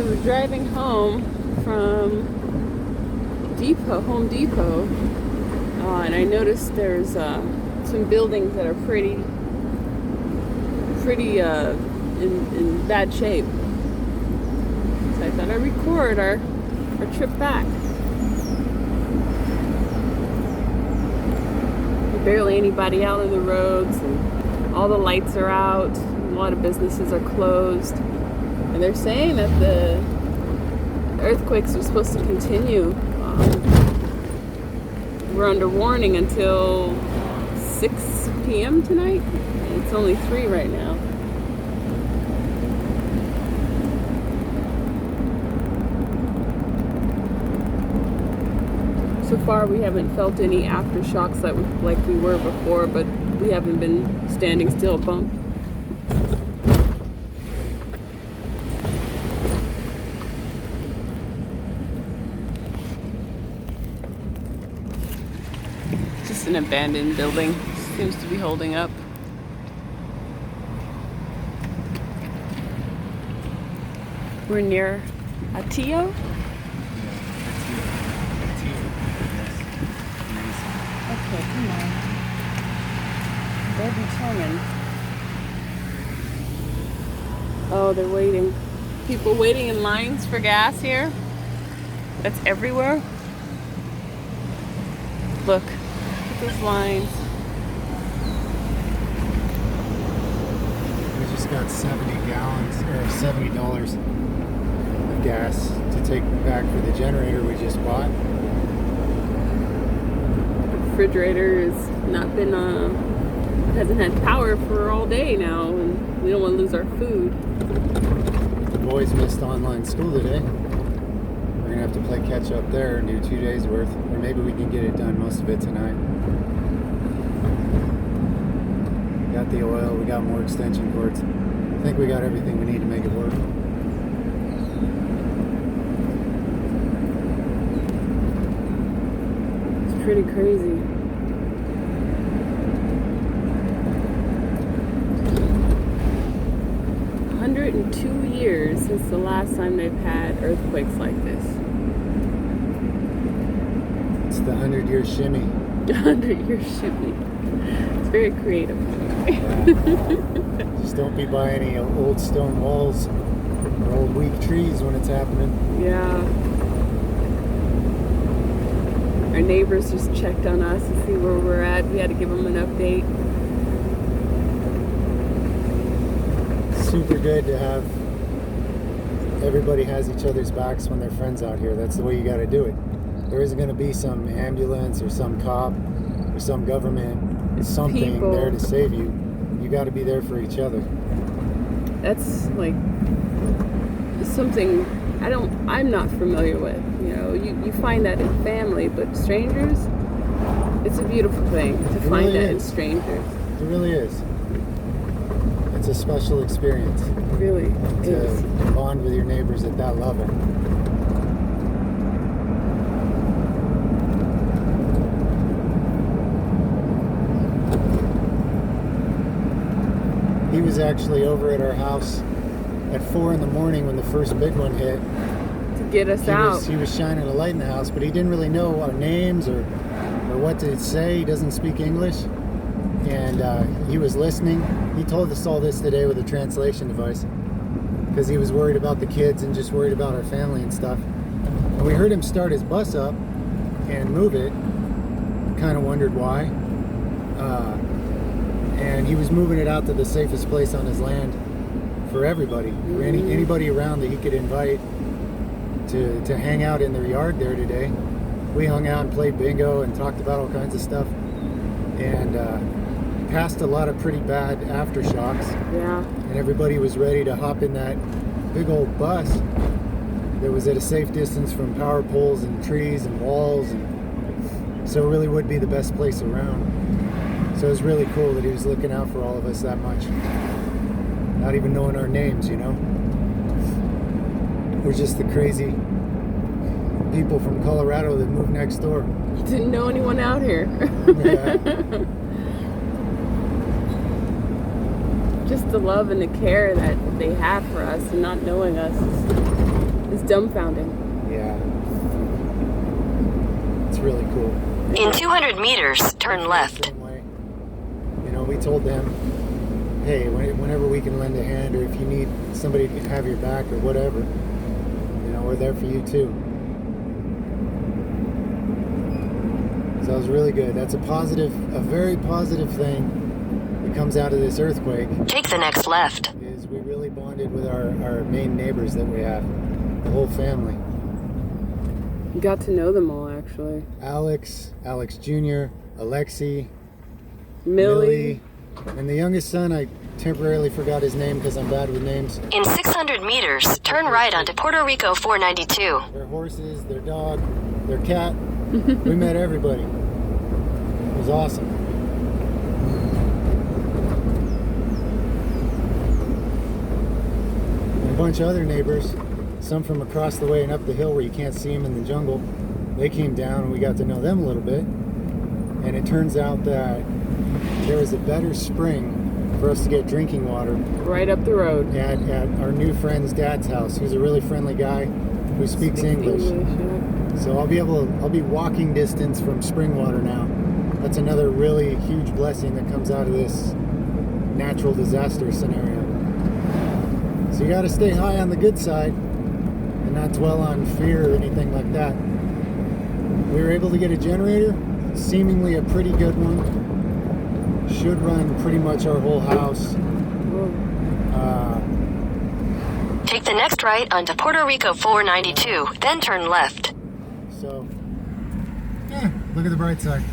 So we're driving home from Home Depot, and I noticed there's some buildings that are pretty in bad shape. So I thought I'd record our trip back. Barely anybody out on the roads, and all the lights are out. A lot of businesses are closed, and they're saying that the earthquakes are supposed to continue. We're under warning until 6 p.m. tonight. It's only 3 right now. So far we haven't felt any aftershocks like we were before, but we haven't been standing still a bump. Just an abandoned building. Seems to be holding up. We're near Atillo. Okay, come on. They're determined. Oh, they're waiting. People waiting in lines for gas here. That's everywhere. Look at those lines. We just got 70 gallons, or $70 of gas to take back for the generator we just bought. Refrigerator has not been hasn't had power for all day now, and we don't want to lose our food. The boys missed online school today. We're gonna have to play catch up there and do 2 days worth, or maybe we can get it done, most of it tonight. We got the oil, we got more extension cords. I think we got everything we need to make it work. It's pretty crazy. In 2 years since the last time they've had earthquakes like this. It's the 100-year shimmy. 100-year shimmy. It's very creative. Yeah. Just don't be by any old stone walls or old weak trees when it's happening. Yeah. Our neighbors just checked on us to see where we're at. We had to give them an update. Super good to have everybody has each other's backs when they're friends out here. That's the way you got to do it. There isn't going to be some ambulance or some cop or some government, something people there to save you. You got to be there for each other. That's like something I'm not familiar with. You know, you find that in family, but strangers, it's a beautiful thing to find really that is. in strangers. It really is. It's a special experience. It really is. To bond with your neighbors at that level. He was actually over at our house at 4 in the morning when the first big one hit. To get us out. He was shining a light in the house, but he didn't really know our names or what to say. He doesn't speak English. And he was listening. He told us all this today with a translation device because he was worried about the kids and just worried about our family and stuff. And we heard him start his bus up and move it. Kind of wondered why. And he was moving it out to the safest place on his land for everybody, for anybody around that he could invite to hang out in their yard there today. We hung out and played bingo and talked about all kinds of stuff. And passed a lot of pretty bad aftershocks. Yeah. And everybody was ready to hop in that big old bus that was at a safe distance from power poles and trees and walls, and so it really would be the best place around. So it was really cool that he was looking out for all of us that much, not even knowing our names, you know. We're just the crazy people from Colorado that moved next door. You didn't know anyone out here. Yeah. Just the love and the care that they have for us, and not knowing us It's dumbfounding. Yeah. It's really cool. In 200 meters, turn left. Same way. You know, we told them, hey, whenever we can lend a hand, or if you need somebody to have your back or whatever, you know, we're there for you too. So that was really good. That's a very positive thing that comes out of this earthquake. Take the next left. Is we really bonded with our main neighbors that we have, the whole family. You got to know them all, actually. Alex Jr., Alexi, Millie. and the youngest son, I temporarily forgot his name because I'm bad with names. In 600 meters, turn right onto Puerto Rico 492. Their horses, their dog, their cat. We met everybody. It was awesome. And a bunch of other neighbors, some from across the way and up the hill where you can't see them in the jungle, they came down and we got to know them a little bit. And it turns out that there was a better spring for us to get drinking water Right up the road. at our new friend's dad's house, who's a really friendly guy who speaks English. Yeah. So I'll be walking distance from spring water now. That's another really huge blessing that comes out of this natural disaster scenario. So you got to stay high on the good side and not dwell on fear or anything like that. We were able to get a generator, seemingly a pretty good one. Should run pretty much our whole house. Take the next right onto Puerto Rico 492, then turn left. So, yeah, look at the bright side.